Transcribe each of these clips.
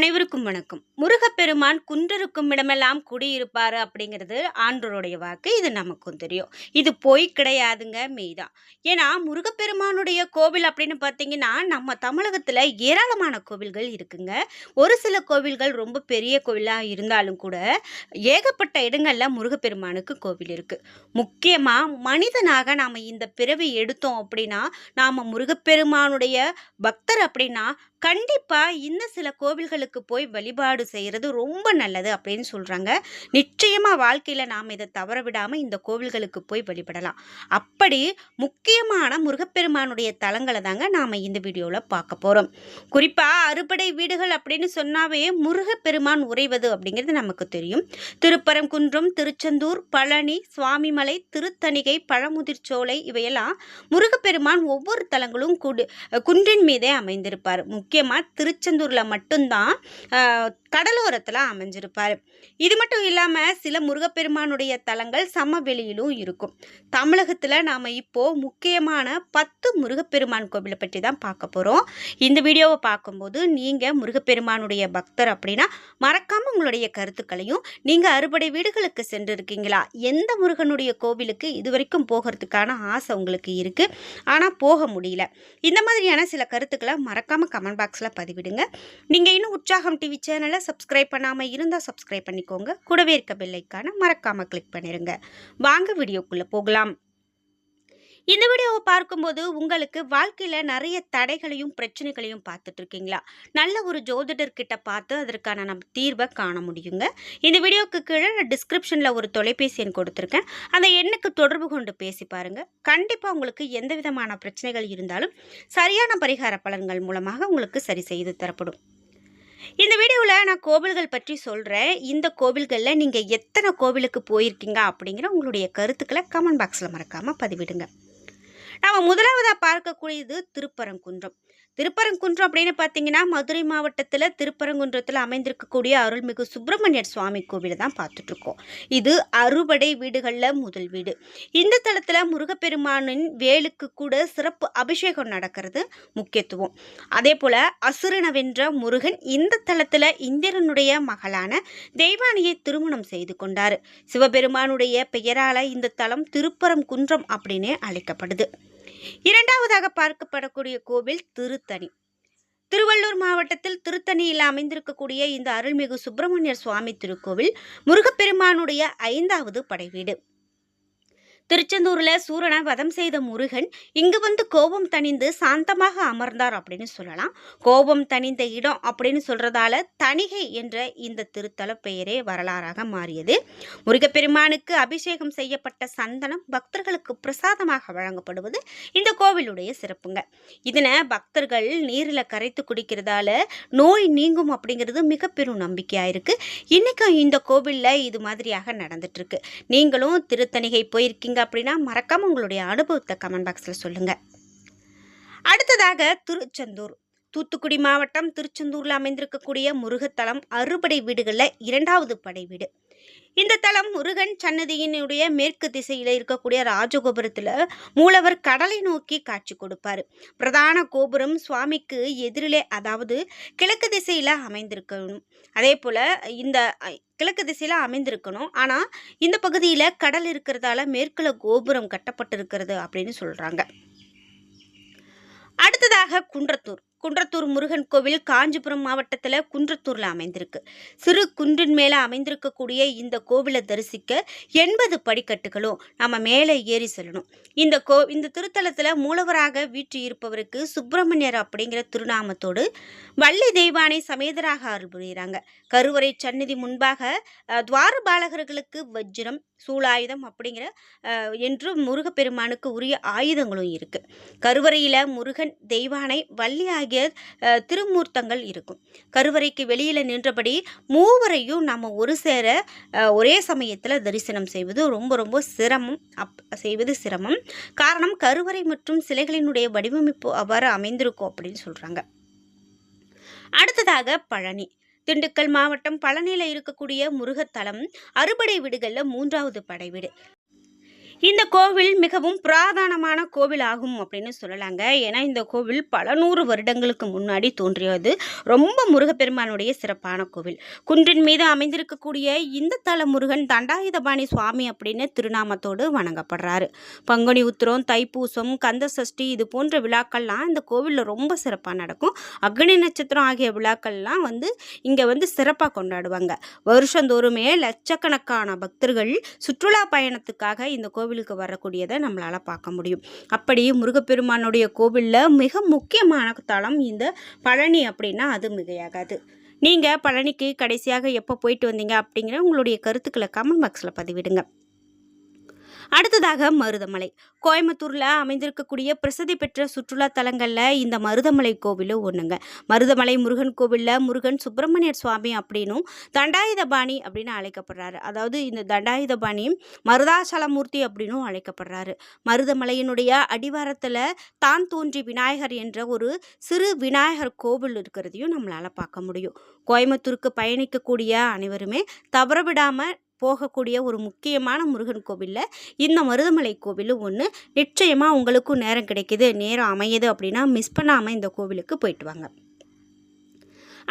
அனைவருக்கும் வணக்கம். முருகப்பெருமான் குன்றிருக்கும் இடமெல்லாம் குடியிருப்பாரு அப்படிங்கிறது ஆண்டவருடைய வாக்கு. இது நமக்கும் தெரியும். இது பொய் கிடையாதுங்க, மெய்தான். ஏன்னா முருகப்பெருமானுடைய கோவில் அப்படின்னு பார்த்தீங்கன்னா, நம்ம தமிழகத்துல ஏராளமான கோவில்கள் இருக்குங்க. ஒரு சில கோவில்கள் ரொம்ப பெரிய கோவிலா இருந்தாலும் கூட, ஏகப்பட்ட இடங்கள்ல முருகப்பெருமானுக்கு கோவில் இருக்கு. முக்கியமா மனிதனாக நாம இந்த பிறவி எடுத்தோம் அப்படின்னா, நாம முருகப்பெருமானுடைய பக்தர் அப்படின்னா கண்டிப்பா இந்த சில கோவில்களுக்கு போய் வழிபாடு செய்யறது ரொம்ப நல்லது அப்படின்னு சொல்றாங்க. நிச்சயமா வாழ்க்கையில நாம இதை தவற விடாம இந்த கோவில்களுக்கு போய் வழிபடலாம். அப்படி முக்கியமான முருகப்பெருமானுடைய தலங்களை தாங்க நாம இந்த வீடியோல பார்க்க போறோம். குறிப்பா அறுபடை வீடுகள் அப்படின்னு சொன்னாவே முருகப்பெருமான் உறைவது அப்படிங்கிறது நமக்கு தெரியும். திருப்பரங்குன்றம், திருச்செந்தூர், பழனி, சுவாமிமலை, திருத்தணிகை, பழமுதிர்ச்சோலை இவையெல்லாம் முருகப்பெருமான் ஒவ்வொரு தலங்களும் குன்றின் மீதே அமைந்திருப்பார். முக்கியமா திருச்செந்தூர்ல மட்டும்தான் கடலோரத்துல அமைஞ்சிருப்பாரு. இது மட்டும் இல்லாம சில முருகப்பெருமானுடைய தலங்கள் சமவெளியிலும் இருக்கும். தமிழகத்துல நாம இப்போ முக்கியமான 10 முருகப்பெருமான் கோவிலை பற்றி தான் பார்க்க போறோம். இந்த வீடியோவை பார்க்கும்போது நீங்க முருகப்பெருமானுடைய பக்தர் அப்படின்னா மறக்காம உங்களுடைய கருத்துக்களையும், நீங்க அறுபடை வீடுகளுக்கு சென்று இருக்கீங்களா, எந்த முருகனுடைய கோவிலுக்கு இதுவரைக்கும் போகிறதுக்கான ஆசை உங்களுக்கு இருக்கு ஆனா போக முடியல, இந்த மாதிரியான சில கருத்துக்களை மறக்காம கமெண்ட் பாக்ஸ்ல பதிவிடுங்க. நீங்க இன்னும் உற்சாகம் டிவி சேனலை சப்ஸ்கிரைப் பண்ணாம இருந்தா சப்ஸ்கிரைப் பண்ணிக்கோங்க. கூடவே இருக்க பெல் ஐகானை மறக்காம கிளிக் பண்ணிருங்க. வாங்க வீடியோக்குள்ள போகலாம். இந்த வீடியோவை பார்க்கும்போது உங்களுக்கு வாழ்க்கையில நிறைய தடைகளையும் பிரச்சனைகளையும் பார்த்துட்டு இருக்கீங்களா? நல்ல ஒரு ஜோதிடர்கிட்ட பார்த்து அதற்கான நம்ம தீர்வை காண முடியுங்க. இந்த வீடியோக்கு கீழே நான் டிஸ்கிரிப்ஷன்ல ஒரு தொலைபேசி எண் கொடுத்துருக்கேன். அந்த எண்ணுக்கு தொடர்பு கொண்டு பேசி பாருங்க. கண்டிப்பா உங்களுக்கு எந்த விதமான பிரச்சனைகள் இருந்தாலும் சரியான பரிகார பலன்கள் மூலமாக உங்களுக்கு சரி செய்து தரப்படும். இந்த வீடியோவில் நான் கோவில்கள் பற்றி சொல்கிறேன். இந்த கோவில்களில் நீங்கள் எத்தனை கோவிலுக்கு போயிருக்கீங்க அப்படிங்கிற உங்களுடைய கருத்துக்களை கமெண்ட் பாக்ஸில் மறக்காமல் பதிவிடுங்க. நாம் முதலாவதாக பார்க்கக்கூடியது திருப்பரங்குன்றம். திருப்பரங்குன்றம் அப்படின்னு பார்த்தீங்கன்னா மதுரை மாவட்டத்தில் திருப்பரங்குன்றத்தில் அமைந்திருக்கக்கூடிய அருள்மிகு சுப்பிரமணியர் சுவாமி கோவிலை தான் பார்த்துட்ருக்கோம். இது அறுபடை வீடுகளில் முதல் வீடு. இந்த தலத்தில் முருகப்பெருமானின் வேலுக்கு கூட சிறப்பு அபிஷேகம் நடக்கிறது முக்கியத்துவம். அதே போல் அசுரனை வென்ற முருகன் இந்த தலத்தில் இந்திரனுடைய மகளான தெய்வானியை திருமணம் செய்து கொண்டார். சிவபெருமானுடைய பெயரால் இந்த தலம் திருப்பரங்குன்றம் அப்படின்னே அழைக்கப்படுது. இரண்டாவதாக பார்க்கப்படக்கூடிய கோவில் திருத்தணி. திருவள்ளூர் மாவட்டத்தில் திருத்தணியில் அமைந்திருக்கக்கூடிய இந்த அருள்மிகு சுப்பிரமணியர் சுவாமி திருக்கோவில் முருகப்பெருமானுடைய 5வது படைவீடு. திருச்செந்தூர்ல சூரனை வதம் செய்த முருகன் இங்கு வந்து கோபம் தணிந்து சாந்தமாக அமர்ந்தார் அப்படின்னு சொல்லலாம். கோபம் தணிந்த இடம் அப்படின்னு சொல்றதால தணிகை என்ற இந்த திருத்தல பெயரே வரலாறாக மாறியது. முருகப்பெருமானுக்கு அபிஷேகம் செய்யப்பட்ட சந்தனம் பக்தர்களுக்கு பிரசாதமாக வழங்கப்படுவது இந்த கோவிலுடைய சிறப்புங்க. இதனை பக்தர்கள் நீரில் கரைத்து குடிக்கிறதால நோய் நீங்கும் அப்படிங்கிறது மிக பெரும் நம்பிக்கையா இருக்கு. இன்னைக்கு இந்த கோவில்ல இது மாதிரியாக நடந்துட்டு இருக்கு. நீங்களும் திருத்தணிகை போயிருக்கீங்க அப்படின்னா மறக்காம உங்களுடைய அனுபவத்தை கமெண்ட் பாக்ஸ்ல சொல்லுங்க. அடுத்ததாக திருச்செந்தூர். தூத்துக்குடி மாவட்டம் திருச்செந்தூர்ல அமைந்திருக்கக்கூடிய முருகத்தலம் அறுபடை வீடுகள்ல 2வது படை வீடு. இந்த தலம் முருகன் சன்னதியினுடைய மேற்கு திசையில இருக்கக்கூடிய ராஜகோபுரத்துல மூலவர் கடலை நோக்கி காட்சி கொடுப்பாரு. பிரதான கோபுரம் சுவாமிக்கு எதிரிலே, அதாவது கிழக்கு திசையில அமைந்திருக்கணும். அதே போல இந்த கிழக்கு திசையில அமைந்திருக்கணும். ஆனா இந்த பகுதியில கடல் இருக்கிறதால மேற்குல கோபுரம் கட்டப்பட்டிருக்கிறது அப்படின்னு சொல்றாங்க. அடுத்ததாக குன்றத்தூர். குன்றத்தூர் முருகன் கோவில் காஞ்சிபுரம் மாவட்டத்தில் குன்றத்தூரில் அமைந்திருக்கு. சிறு குன்றின் மேலே அமைந்திருக்கக்கூடிய இந்த கோவிலை தரிசிக்க 80 படிக்கட்டுகளும் நம்ம மேலே ஏறி செல்லணும். இந்த திருத்தலத்தில் மூலவராக வீற்று இருப்பவருக்கு சுப்பிரமணியர் அப்படிங்கிற திருநாமத்தோடு வள்ளி தெய்வானை சமேதராக அருள் புரிகிறாங்க. கருவறை சந்நிதி முன்பாக துவாரபாலகர்களுக்கு வஜ்ரம், சூலாயுதம் அப்படிங்கிற என்று முருகப்பெருமானுக்கு உரிய ஆயுதங்களும் இருக்கு. கருவறையில முருகன், தெய்வானை, வள்ளி ஆகிய திருமூர்த்தங்கள் இருக்கும். கருவறைக்கு வெளியில நின்றபடி மூவரையும் நம்ம ஒரு சேர ஒரே சமயத்துல தரிசனம் செய்வது ரொம்ப சிரமம். காரணம் கருவறை மற்றும் சிலைகளினுடைய வடிவமைப்பு அவ்வாறு அமைந்திருக்கும் அப்படின்னு சொல்றாங்க. அடுத்ததாக பழனி. திண்டுக்கல் மாவட்டம் பழனியில் இருக்கக்கூடிய முருகத்தலம் அறுபடை வீடுகளில் 3வது படை வீடு. இந்த கோவில் மிகவும் புராதனமான கோவில் ஆகும் அப்படின்னு சொல்லலாங்க. ஏன்னா இந்த கோவில் பல நூறு வருடங்களுக்கு முன்னாடி தோன்றியது. ரொம்ப முருகப்பெருமானுடைய சிறப்பான கோவில். குன்றின் மீது அமைந்திருக்கக்கூடிய இந்த தல முருகன் தண்டாயுதபாணி சுவாமி அப்படின்னு திருநாமத்தோடு வணங்கப்படுறாரு. பங்குனி உத்திரம், தைப்பூசம், கந்த சஷ்டி இது போன்ற விழாக்கள்லாம் இந்த கோவிலில் ரொம்ப சிறப்பாக நடக்கும். அக்னி நட்சத்திரம் ஆகிய விழாக்கள்லாம் இங்கே சிறப்பாக கொண்டாடுவாங்க. வருஷந்தோறுமே லட்சக்கணக்கான பக்தர்கள் சுற்றுலா பயணத்துக்காக இந்த கோவிலுக்கு வரக்கூடியதை நம்மளால் பார்க்க முடியும். அப்படி முருகப்பெருமானுடைய கோவிலில் மிக முக்கியமான தலம் இந்த பழனி அப்படின்னா அது மிகையாகாது. நீங்கள் பழனிக்கு கடைசியாக எப்போ போயிட்டு வந்தீங்க அப்படிங்கிற உங்களுடைய கருத்துக்களை கமெண்ட் பாக்ஸில் பதிவிடுங்க. அடுத்ததாக மருதமலை. கோயம்புத்தூரில் அமைந்திருக்கக்கூடிய பிரசித்தி பெற்ற சுற்றுலா தலங்களில் இந்த மருதமலை கோவிலும் ஒன்றுங்க. மருதமலை முருகன் கோவிலில் முருகன் சுப்பிரமணியர் சுவாமி அப்படின்னும் தண்டாயுதபாணி அப்படின்னு அழைக்கப்படுறாரு. அதாவது இந்த தண்டாயுதபாணி மருதாசலமூர்த்தி அப்படின்னும் அழைக்கப்படுறாரு. மருதமலையினுடைய அடிவாரத்தில் தான் தோன்றி விநாயகர் என்ற ஒரு சிறு விநாயகர் கோவில் இருக்கிறதையும் நம்மளால் பார்க்க முடியும். கோயம்புத்தூருக்கு பயணிக்கக்கூடிய அனைவருமே தவறவிடாமல் போகக்கூடிய ஒரு முக்கியமான முருகன் கோவிலில் இந்த மருதமலை கோவிலும் ஒன்று. நிச்சயமாக உங்களுக்கும் நேரம் கிடைக்கிது, நேரம் அமையுது அப்படின்னா மிஸ் பண்ணாமல் இந்த கோவிலுக்கு போயிட்டு வாங்க.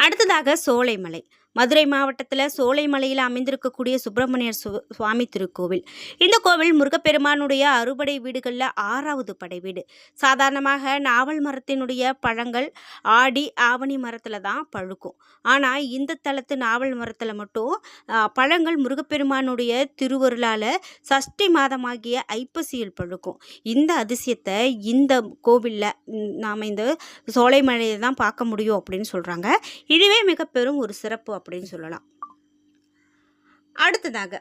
அடுத்ததாக சோலைமலை. மதுரை மாவட்டத்தில் சோலைமலையில் அமைந்திருக்கக்கூடிய சுப்பிரமணியர் சுவாமி திருக்கோவில். இந்த கோவில் முருகப்பெருமானுடைய அறுபடை வீடுகளில் 6வது படை வீடு. சாதாரணமாக நாவல் மரத்தினுடைய பழங்கள் ஆடி ஆவணி மரத்தில் தான் பழுக்கும். ஆனால் இந்த தலத்து நாவல் மரத்தில் மட்டும் பழங்கள் முருகப்பெருமானுடைய திருவருளால் சஷ்டி மாதமாகிய ஐப்பசியில் பழுக்கும். இந்த அதிசயத்தை இந்த கோவிலில் நாம் இந்த சோலைமலையை தான் பார்க்க முடியும் அப்படின்னு சொல்கிறாங்க. இதுவே மிக பெரும் ஒரு சிறப்பு அப்படின்னு சொல்லலாம். அடுத்ததாக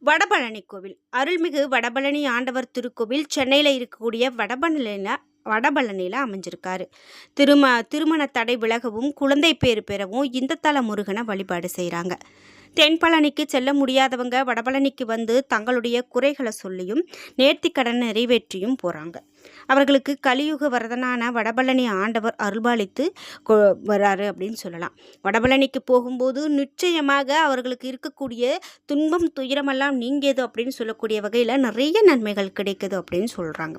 வடபழனி கோவில். அருள்மிகு வடபழனி ஆண்டவர் திருக்கோவில் சென்னையில் இருக்கக்கூடிய வடபழனியில் அமைஞ்சிருக்காரு. திருமண தடை விலகவும் குழந்தை பேறு பெறவும் இந்த தல முருகனை வழிபாடு செய்கிறாங்க. தென்பழனிக்கு செல்ல முடியாதவங்க வடபழனிக்கு வந்து தங்களுடைய குறைகளை சொல்லியும் நேர்த்திக்கடன் நிறைவேற்றியும் போகிறாங்க. அவர்களுக்கு கலியுக வரதனான வடபழனி ஆண்டவர் அருள்பாலித்து வராரு அப்படின்னு சொல்லலாம். வடபழனிக்கு போகும்போது நிச்சயமாக அவர்களுக்கு இருக்கக்கூடிய துன்பம் துயரமெல்லாம் நீங்கியது அப்படின்னு சொல்லக்கூடிய வகையில் நிறைய நன்மைகள் கிடைக்குது அப்படின்னு சொல்கிறாங்க.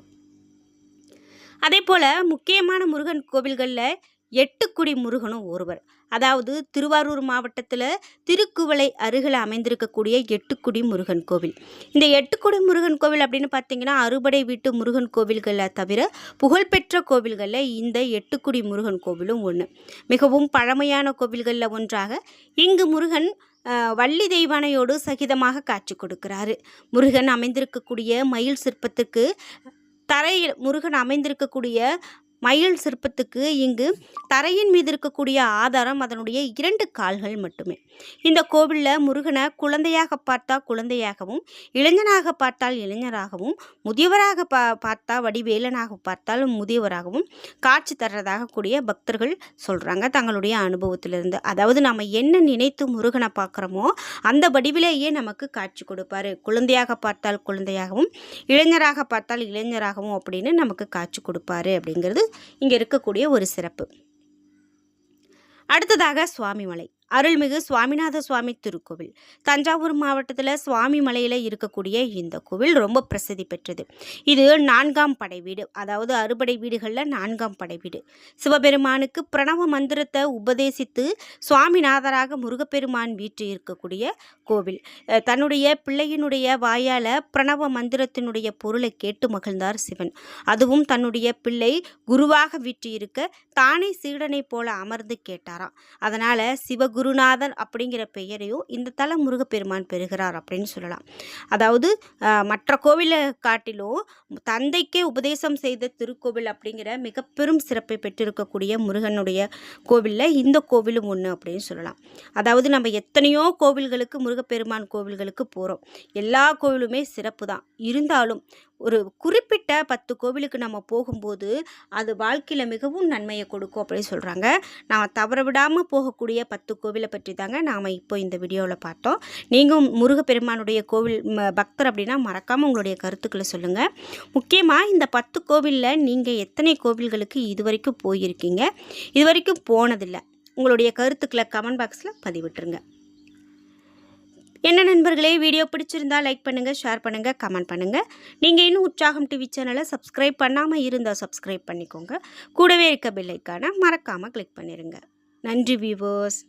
அதே போல் முக்கியமான முருகன் கோவில்களில் 8 குடி முருகனும் ஒருவர். அதாவது திருவாரூர் மாவட்டத்தில் திருக்குவளை அருகில் அமைந்திருக்கக்கூடிய 8 குடி முருகன் கோவில். இந்த 8 குடி முருகன் கோவில் அப்படின்னு பார்த்தீங்கன்னா அறுபடை வீட்டு முருகன் கோவில்களை தவிர புகழ்பெற்ற கோவில்களில் இந்த 8 குடி முருகன் கோவிலும் ஒன்று. மிகவும் பழமையான கோவில்களில் ஒன்றாக இங்கு முருகன் வள்ளி தெய்வானையோடு சகிதமாக காட்சி கொடுக்கிறாரு. முருகன் அமைந்திருக்கக்கூடிய மயில் சிற்பத்துக்கு முருகன் அமைந்திருக்கக்கூடிய மயில் சிற்பத்துக்கு இங்கு தரையின் மீது இருக்கக்கூடிய ஆதாரம் அதனுடைய 2 கால்கள் மட்டுமே. இந்த கோவிலில் முருகனை குழந்தையாக பார்த்தால் குழந்தையாகவும், இளைஞனாக பார்த்தால் இளைஞராகவும், முதியவராக பார்த்தால் வடிவேலனாக பார்த்தால் முதியவராகவும் காட்சி தர்றதாக கூடிய பக்தர்கள் சொல்கிறாங்க தங்களுடைய அனுபவத்திலிருந்து. அதாவது நம்ம என்ன நினைத்து முருகனை பார்க்குறோமோ அந்த வடிவிலேயே நமக்கு காட்சி கொடுப்பாரு. குழந்தையாக பார்த்தால் குழந்தையாகவும், இளைஞராக பார்த்தால் இளைஞராகவும் அப்படின்னு நமக்கு காட்சி கொடுப்பாரு அப்படிங்கிறது இங்கே இருக்கக்கூடிய ஒரு சிறப்பு. அடுத்ததாக சுவாமிமலை. அருள்மிகு சுவாமிநாத சுவாமி திருக்கோவில். தஞ்சாவூர் மாவட்டத்தில் சுவாமி மலையில் இருக்கக்கூடிய இந்த கோவில் ரொம்ப பிரசித்தி பெற்றது. இது 4ஆம் படை வீடு. அதாவது அறுபடை வீடுகளில் 4ஆம் படை வீடு. சிவபெருமானுக்கு பிரணவ மந்திரத்தை உபதேசித்து சுவாமிநாதராக முருகப்பெருமான் வீற்று இருக்கக்கூடிய கோவில். தன்னுடைய பிள்ளையினுடைய வாயால் பிரணவ மந்திரத்தினுடைய பொருளை கேட்டு மகிழ்ந்தார் சிவன். அதுவும் தன்னுடைய பிள்ளை குருவாக வீற்று இருக்க தானே சீடனை போல அமர்ந்து கேட்டாராம். அதனால் சிவகுருநாதன் அப்படிங்கிற பெயரையும் இந்த தல முருகப்பெருமான் பெறுகிறார் அப்படின்னு சொல்லலாம். அதாவது மற்ற கோவிலை காட்டிலும் தந்தைக்கே உபதேசம் செய்த திருக்கோவில் அப்படிங்கிற மிக பெரும் சிறப்பை பெற்றிருக்கக்கூடிய முருகனுடைய கோவிலில் இந்த கோவிலும் ஒன்று அப்படின்னு சொல்லலாம். அதாவது நம்ம எத்தனையோ கோவில்களுக்கு முருகப்பெருமான் கோவில்களுக்கு போகிறோம். எல்லா கோவிலுமே சிறப்பு தான். இருந்தாலும் ஒரு குறிப்பிட்ட 10 கோவிலுக்கு நம்ம போகும்போது அது வாழ்க்கையில் மிகவும் நன்மையை கொடுக்கும் அப்படின்னு சொல்கிறாங்க. நாம் தவற விடாமல் போகக்கூடிய 10 கோவிலை பற்றி தாங்க நாம் இப்போ இந்த வீடியோவில் பார்த்தோம். நீங்கள் முருகப்பெருமானுடைய கோவில் பக்தர் அப்படின்னா மறக்காமல் உங்களுடைய கருத்துக்களை சொல்லுங்கள். முக்கியமாக இந்த 10 கோவிலில் நீங்கள் எத்தனை கோவில்களுக்கு இதுவரைக்கும் போயிருக்கீங்க, இதுவரைக்கும் போனதில்லை, உங்களுடைய கருத்துக்களை கமெண்ட் பாக்ஸில் பதிவிட்டுருங்க. என்ன நண்பர்களே, வீடியோ பிடிச்சிருந்தா லைக் பண்ணுங்க, ஷேர் பண்ணுங்க, கமெண்ட் பண்ணுங்க. நீங்க இன்னும் உற்சாகம் டிவி சேனலை சப்ஸ்கிரைப் பண்ணாம இருந்தா சப்ஸ்கிரைப் பண்ணிக்கோங்க. கூடவே இருக்க பெல் ஐகானை மறக்காம கிளிக் பண்ணிருங்க. நன்றி வியூவர்ஸ்.